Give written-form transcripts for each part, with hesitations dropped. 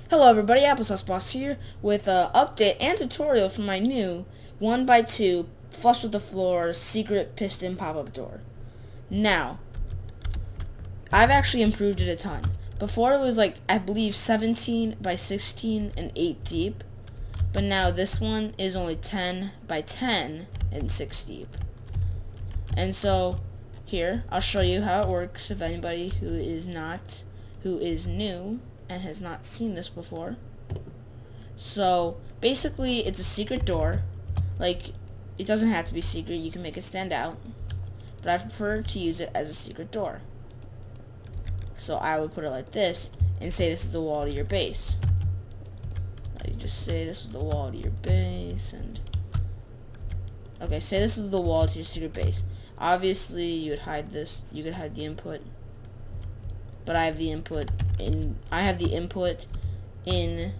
Hello everybody, Applesauce Boss here with an update and tutorial for my new 1x2 flush with the floor secret piston pop-up door. Now, I've actually improved it a ton. Before it was like, I believe 17 by 16 and 8 deep, but now this one is only 10 by 10 and 6 deep. And so, here, I'll show you how it works if anybody who is new and has not seen this before. So basically it's a secret door. Like, it doesn't have to be secret, you can make it stand out, but I prefer to use it as a secret door. So I would put it like this and say this is the wall to your base. Like, just say this is the wall to your base, and okay, say this is the wall to your secret base. Obviously you would hide this, you could hide the input, but I have the input in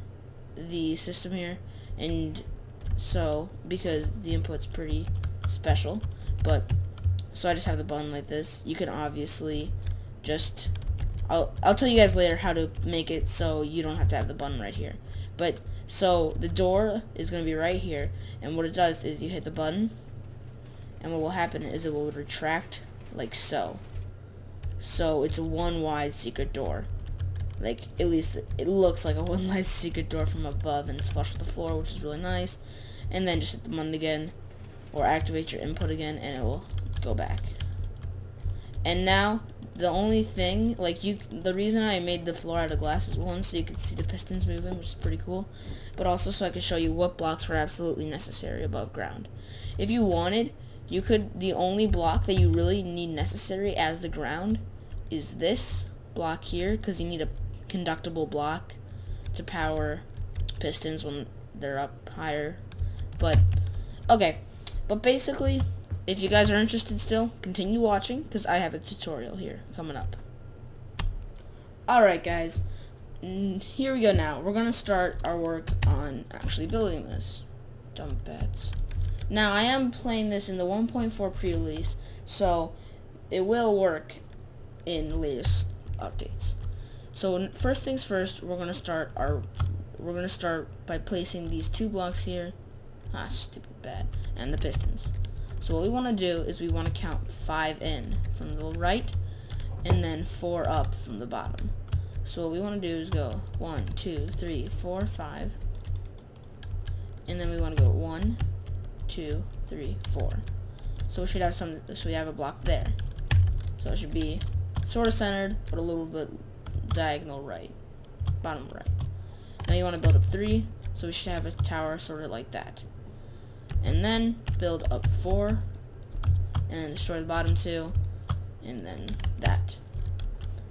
the system here, and so because the input's pretty special, but so I just have the button like this. You can obviously just I'll tell you guys later how to make it so you don't have to have the button right here. But so the door is going to be right here, and what it does is you hit the button, and what will happen is it will retract like so. So it's a one wide secret door. Like, at least it looks like a one wide secret door from above, and it's flush with the floor, which is really nice. And then just hit the button again, or activate your input again, and it will go back. And now the only thing, like, the reason I made the floor out of glass is one, so you can see the pistons moving, which is pretty cool, but also so I can show you what blocks were absolutely necessary above ground. If you wanted, you could, the only block that you really need necessary as the ground is this block here, because you need a conductible block to power pistons when they're up higher. But okay, but basically, if you guys are interested still, continue watching, because I have a tutorial here coming up. Alright guys, here we go. Now we're gonna start our work on actually building this. Dumb bats. Now I am playing this in the 1.4 pre-release, so it will work in the latest updates. So first things first, we're gonna start by placing these two blocks here. Stupid bat. And the pistons. So what we want to do is we want to count 5 in from the right, and then 4 up from the bottom. So what we want to do is go 1, 2, 3, 4, 5, and then we want to go 1, 2, 3, 4. So we should have we have a block there. So it should be sort of centered, but a little bit diagonal right, bottom right. Now you want to build up 3, so we should have a tower sort of like that. And then build up 4, and then destroy the bottom 2, and then that.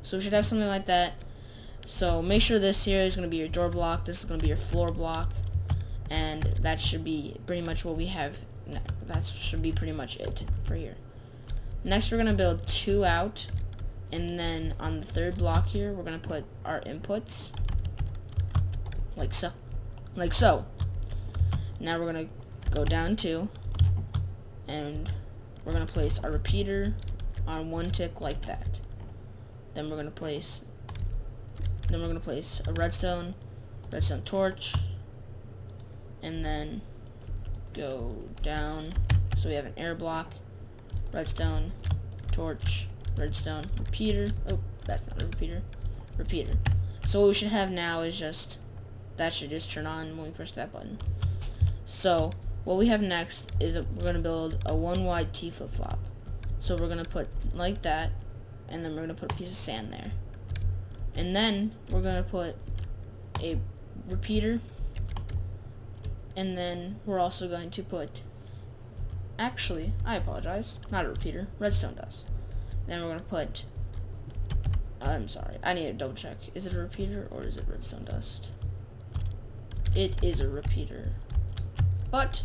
So we should have something like that. So make sure this here is going to be your door block, this is going to be your floor block, and that should be pretty much what we have. That should be pretty much it for here. Next we're going to build 2 out, and then on the third block here we're going to put our inputs like so. Now we're going to go down 2, and we're going to place our repeater on 1 tick like that. Then we're going to place a redstone torch, and then go down so we have an air block, redstone, torch, redstone, repeater. Oh, that's not a repeater. So what we should have now is just, that should just turn on when we push that button. So what we have next is we're going to build a 1 wide T flip-flop. So we're going to put like that, and then we're going to put a piece of sand there. And then we're going to put a repeater, and then we're also going to put, actually, I apologize, not a repeater, redstone dust. Then we're going to put, I'm sorry, I need to double check. Is it a repeater or is it redstone dust? It is a repeater. But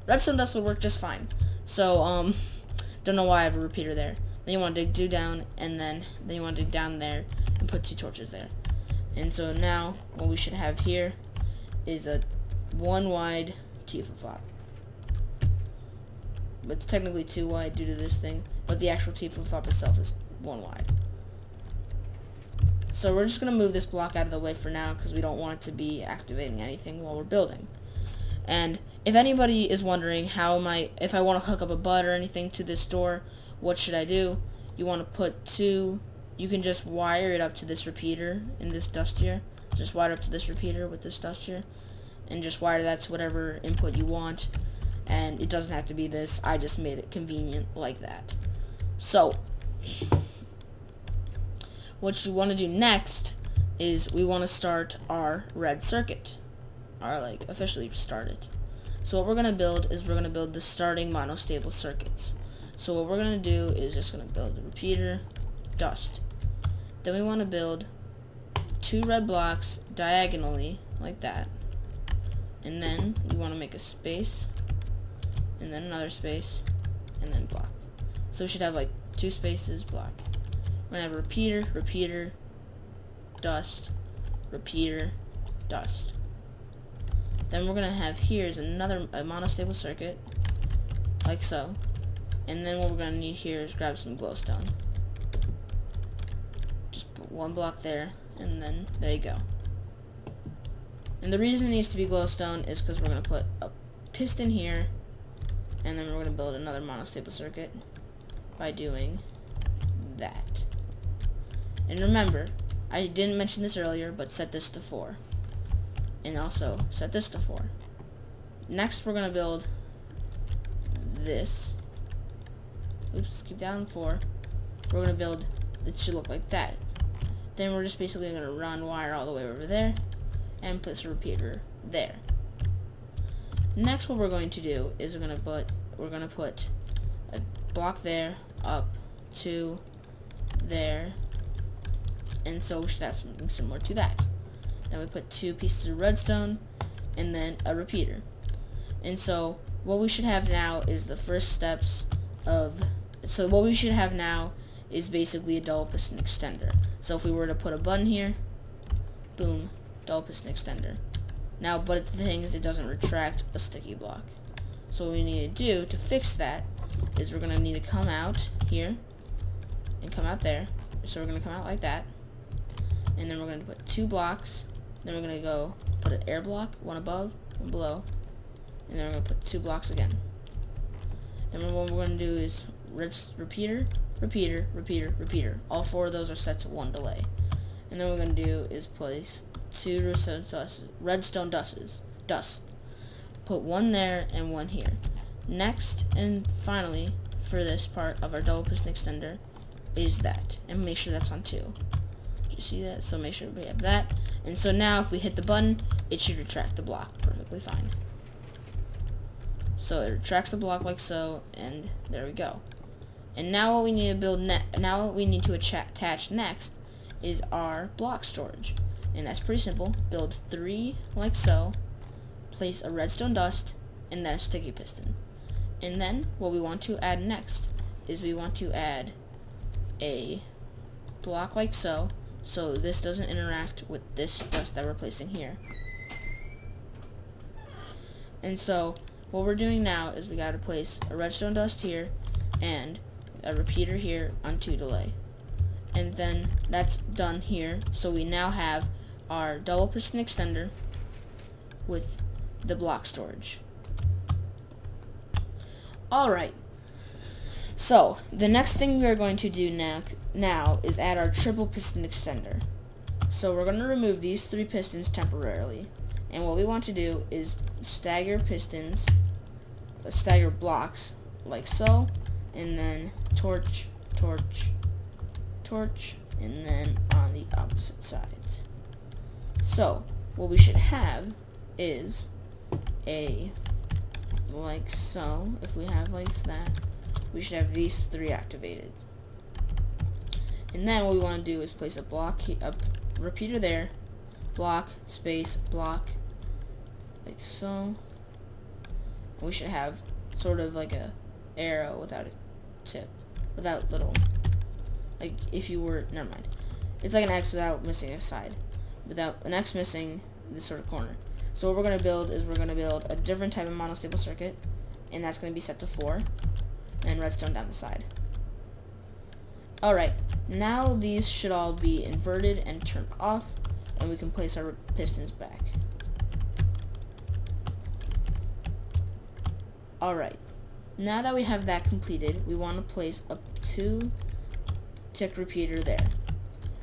redstone dust would work just fine. So, don't know why I have a repeater there. Then you want to dig down, and then you want to dig down there and put 2 torches there. And so now what we should have here is a 1 wide T flip-flop. But it's technically 2 wide due to this thing, but the actual T flip-flop itself is 1 wide. So we're just going to move this block out of the way for now because we don't want it to be activating anything while we're building. And if anybody is wondering if I want to hook up a bud or anything to this door, what should I do? You want to put you can just wire it up to this repeater in this dust here. Just wire it up to this repeater with this dust here. And just wire that to whatever input you want. And it doesn't have to be this. I just made it convenient like that. So, what you want to do next is we want to start our red circuit. Officially start it. So what we're going to build is we're going to build the starting monostable circuits. So what we're going to do is just going to build the repeater, dust. Then we want to build 2 red blocks diagonally like that. And then you want to make a space, and then another space, and then block. So we should have like 2 spaces, block. We're going to have repeater, repeater, dust, repeater, dust. Then we're going to have here is a monostable circuit, like so. And then what we're going to need here is grab some glowstone. Just put 1 block there, and then there you go. And the reason it needs to be glowstone is because we're going to put a piston here, and then we're going to build another monostable circuit by doing that. And remember, I didn't mention this earlier, but set this to 4. And also set this to 4. Next we're going to build this. Oops, keep down 4. We're going to build, it should look like that. Then we're just basically going to run wire all the way over there and place a repeater there. Next what we're going to do is we're going to put a block there, up, 2, there, and so we should have something similar to that. Then we put 2 pieces of redstone, and then a repeater. And so what we should have now is the first steps of, so what we should have now is basically a double piston extender. So if we were to put a button here, boom, double piston extender. Now, but the thing is, it doesn't retract a sticky block. So what we need to do to fix that is we're going to need to come out here and come out there. So we're going to come out like that, and then we're going to put 2 blocks. Then we're going to go put an air block, 1 above, 1 below, and then we're going to put 2 blocks again. Then what we're going to do is repeater, repeater, repeater, repeater. All 4 of those are set to 1 delay. And then what we're going to do is place 2 redstone dust. Put 1 there and 1 here. Next and finally, for this part of our double piston extender, is that. And make sure that's on 2. Did you see that? So make sure we have that. And so now if we hit the button, it should retract the block perfectly fine. So it retracts the block like so, and there we go. And now what we need to build now what we need to attach next is our block storage. And that's pretty simple. Build 3 like so, place a redstone dust, and then a sticky piston. And then what we want to add next is we want to add a block like so, so this doesn't interact with this dust that we're placing here. And so what we're doing now is we got to place a redstone dust here and a repeater here on 2 delay. And then that's done here. So we now have our double piston extender with the block storage. Alright, so the next thing we're going to do now is add our triple piston extender. So we're going to remove these 3 pistons temporarily, and what we want to do is stagger blocks like so, and then torch, torch, torch, and then on the opposite sides. So what we should have is like so. If we have like that, we should have these 3 activated. And then what we want to do is place a block, a repeater there, block, space, block, like so. And we should have sort of like a arrow without a tip, without little, like if you were, never mind. It's like an X without missing a side, without an X missing this sort of corner. So what we're going to build is we're going to build a different type of monostable circuit, and that's going to be set to 4, and redstone down the side. Alright, now these should all be inverted and turned off, and we can place our pistons back. Alright, now that we have that completed, we want to place a 2-tick repeater there.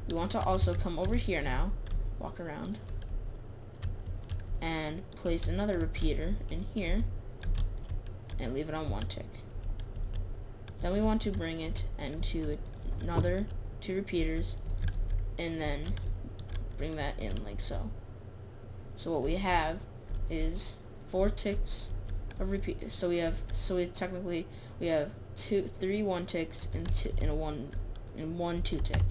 We want to also come over here now, walk around, and place another repeater in here, and leave it on 1 tick. Then we want to bring it into another 2 repeaters, and then bring that in like so. So what we have is 4 ticks of repeat. So we have, technically we have 3 1 ticks and one 2 tick.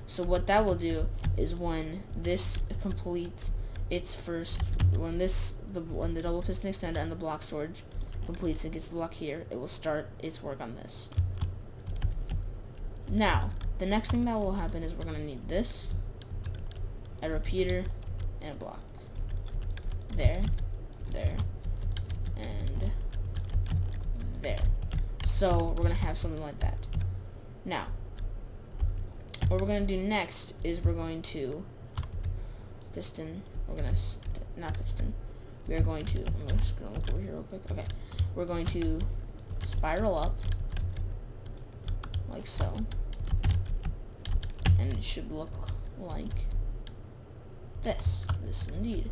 So what that will do is when this completes its first, when the double piston extender and the block storage completes and gets the block here, it will start its work on this. Now, the next thing that will happen is we're going to need this, a repeater, and a block. There, and there. So we're going to have something like that. Now, what we're going to do next is we're going to piston, not piston, we are going to, I'm just going to look over here real quick, okay, we're going to spiral up, like so, and it should look like this indeed.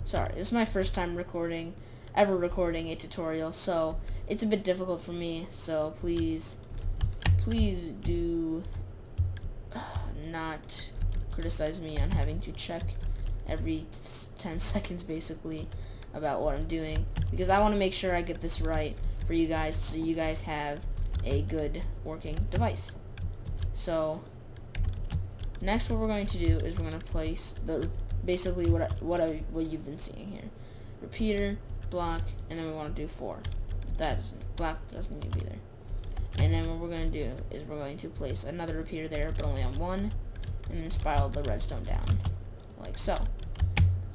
Sorry, this is my first time ever recording a tutorial, so it's a bit difficult for me, so please do not criticize me on having to check every 10 seconds basically about what I'm doing, because I want to make sure I get this right for you guys, so you guys have a good working device. So next what we're going to do is we're going to place basically what you've been seeing here. Repeater, block, and then we want to do 4. Block doesn't need to be there. And then what we're going to do is we're going to place another repeater there, but only on 1, and then spiral the redstone down, like so.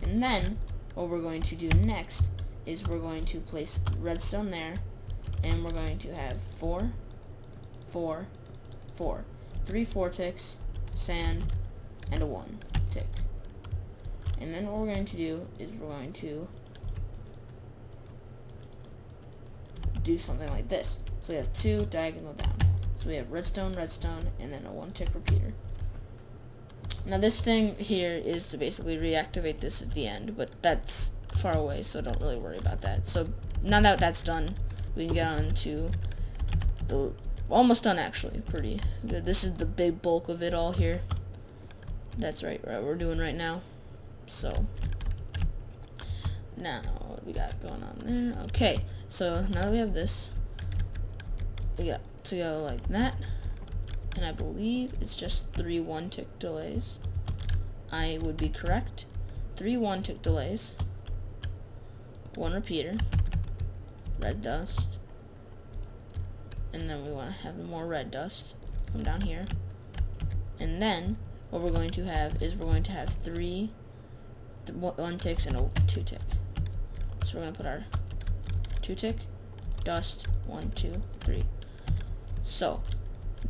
And then what we're going to do next is we're going to place redstone there, and we're going to have 4, 4, 4. 3 4 ticks, sand, and a 1 tick. And then what we're going to do is we're going to do something like this. So we have 2 diagonal down. So we have redstone, redstone, and then a 1 tick repeater. Now this thing here is to basically reactivate this at the end, but that's far away, so don't really worry about that. So now that that's done, we can get on to the, almost done actually, pretty good. This is the big bulk of it all here. That's right, what we're doing right now. So now what we got going on there? Okay, so now that we have this, we got to go like that, and I believe it's just 3 1 tick delays. I would be correct. 3 1 tick delays, 1 repeater, red dust, and then we want to have more red dust come down here, and then what we're going to have is we're going to have 3 1 ticks and a 2 tick. So we're going to put our 2 tick, dust, 1 2 3. So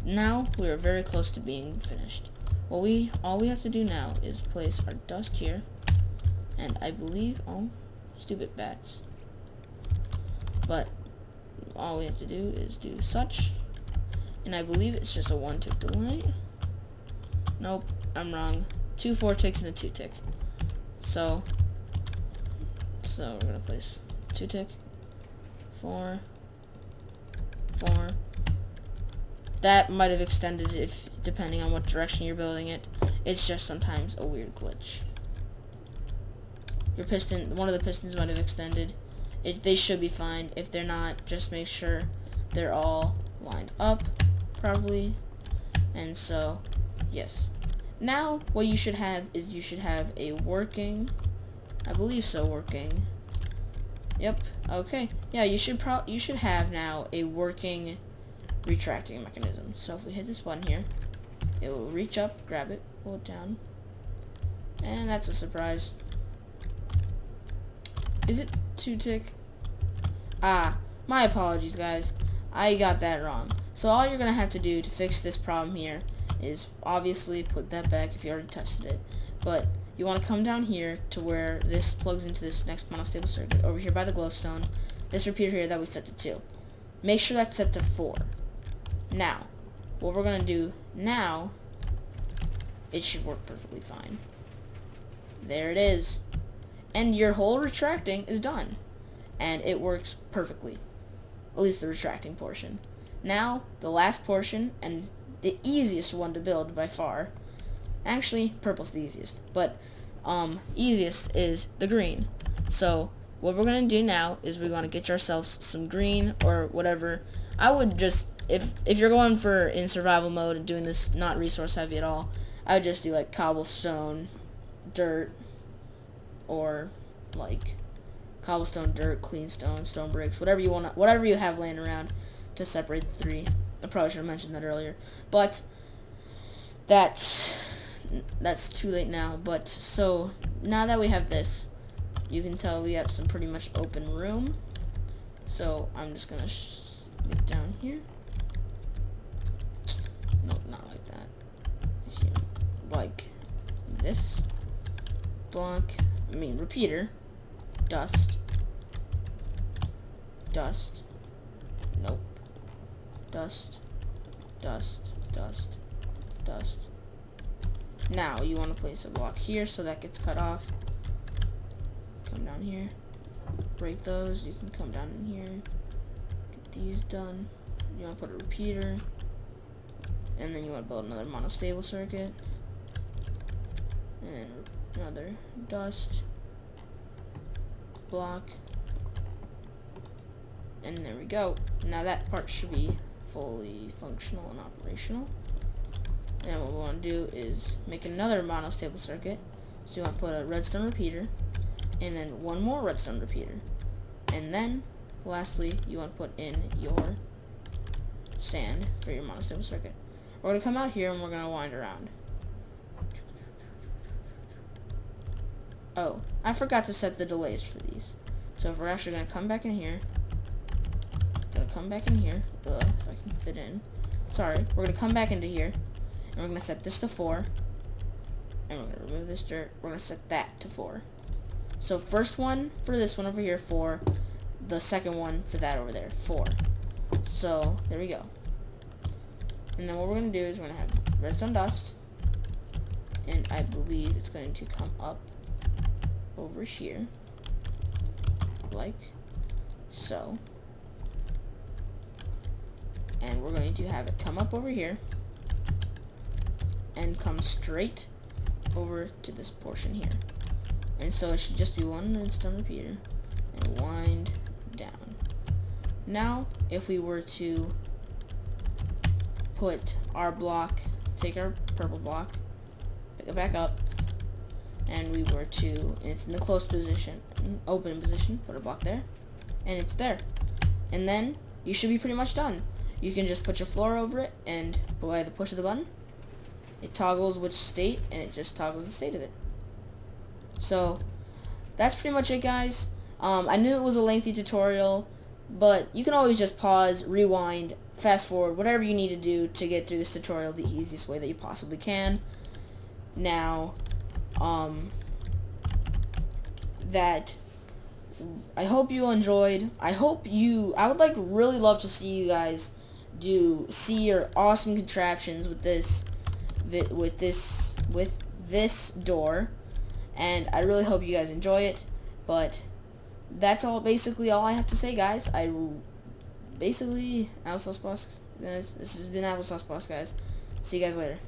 now we are very close to being finished. All we have to do now is place our dust here, and I believe, oh, stupid bats, but all we have to do is do such, and I believe it's just a 1 tick delay. Nope, I'm wrong. 2 4 ticks and a 2 tick. So we're gonna place 2 tick, 4 4. That might have extended if depending on what direction you're building it. It's just sometimes a weird glitch. Your piston, one of the pistons might have extended. They should be fine. If they're not, just make sure they're all lined up properly. And so, yes. Now, what you should have is you should have a working, I believe so, working. Yep. Okay. Yeah, you should have now a working retracting mechanism. So if we hit this button here, it will reach up, grab it, pull it down, and that's a surprise. Is it 2 tick? Ah, my apologies, guys. I got that wrong. So all you're going to have to do to fix this problem here is obviously put that back if you already tested it. But you want to come down here to where this plugs into this next monostable circuit over here by the glowstone. This repeater here that we set to 2. Make sure that's set to 4. Now, what we're going to do now, it should work perfectly fine. There it is. And your whole retracting is done. And it works perfectly. At least the retracting portion. Now, the last portion, and the easiest one to build by far. Actually, purple's the easiest. But, easiest is the green. So, what we're going to do now is we're going to get ourselves some green or whatever. I would just, if you're going for in survival mode and doing this not resource heavy at all, I would just do like cobblestone, dirt, or like cobblestone, dirt, clean stone, stone bricks, whatever you want, whatever you have laying around to separate the 3. I probably should have mentioned that earlier, but that's too late now. But so now that we have this, you can tell we have some pretty much open room. So I'm just gonna get down here. No, not like that. Here, like this. Block. Repeater. Dust. Dust. Nope. Dust. Dust. Dust. Dust. Now you want to place a block here so that gets cut off. Come down here. Break those. You can come down in here. Get these done. You want to put a repeater. And then you want to build another monostable circuit. And another dust block. And there we go. Now that part should be fully functional and operational. And what we want to do is make another monostable circuit. So you want to put a redstone repeater. And then one more redstone repeater. And then, lastly, you want to put in your sand for your monostable circuit. We're going to come out here and we're going to wind around. Oh, I forgot to set the delays for these. So if we're actually going to come back in here. If I can fit in. Sorry, we're going to come back into here. And we're going to set this to 4. And we're going to remove this dirt. We're going to set that to 4. So first one for this one over here, 4. The second one for that over there, 4. So there we go. And then what we're going to do is we're going to have redstone dust. And I believe it's going to come up over here. Like so. And we're going to have it come up over here. And come straight over to this portion here. And so it should just be one redstone repeater and wind down. Now, if we were to put our block, take our purple block, pick it back up, and we were to, and it's in the closed position, open position, put a block there, and it's there. And then you should be pretty much done. You can just put your floor over it, and by the push of the button, it toggles which state, and it just toggles the state of it. So that's pretty much it, guys. I knew it was a lengthy tutorial, but you can always just pause, rewind, fast forward, whatever you need to do to get through this tutorial the easiest way that you possibly can. Now, that I hope you enjoyed. I would like really love to see you guys see your awesome contraptions with this door. And I really hope you guys enjoy it. But that's basically all I have to say, guys. Applesauce Boss, guys. This has been Applesauce Boss, guys. See you guys later.